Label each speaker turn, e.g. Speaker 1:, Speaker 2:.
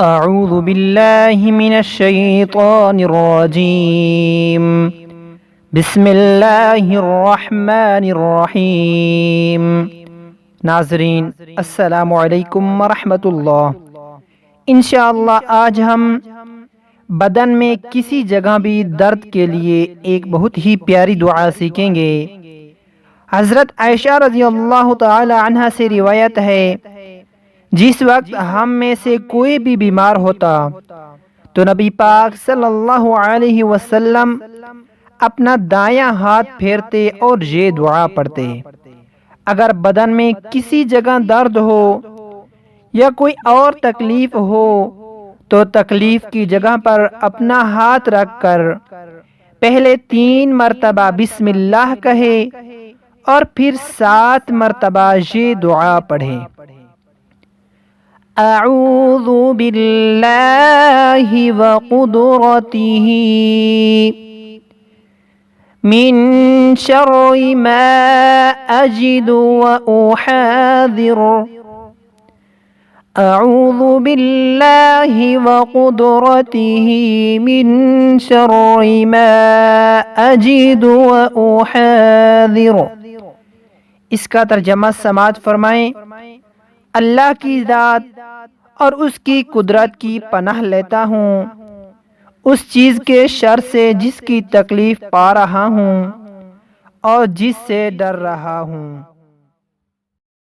Speaker 1: اعوذ باللہ من الشیطان الرجیم بسم اللہ الرحمن الرحیم۔ ناظرین السلام علیکم ورحمۃ اللہ۔ انشاءاللہ آج ہم بدن میں کسی جگہ بھی درد کے لیے ایک بہت ہی پیاری دعا سیکھیں گے۔ حضرت عائشہ رضی اللہ تعالی عنہا سے روایت ہے، جس وقت ہم میں سے کوئی بھی بیمار ہوتا تو نبی پاک صلی اللہ علیہ وسلم اپنا دایاں ہاتھ پھیرتے اور یہ دعا پڑھتے: اگر بدن میں کسی جگہ درد ہو یا کوئی اور تکلیف ہو تو تکلیف کی جگہ پر اپنا ہاتھ رکھ کر پہلے 3 مرتبہ بسم اللہ کہے اور پھر 7 مرتبہ یہ دعا پڑھے: اعوذ باللہ وقدرتہ من شر ما اجد واحاذر، اعوذ باللہ وقدرتہ من شر ما اجد واحاذر۔ اس کا ترجمہ سماعت فرمائیں: اللہ کی ذات اور اس کی قدرت کی پناہ لیتا ہوں اس چیز کے شر سے جس کی تکلیف پا رہا ہوں اور جس سے ڈر رہا ہوں۔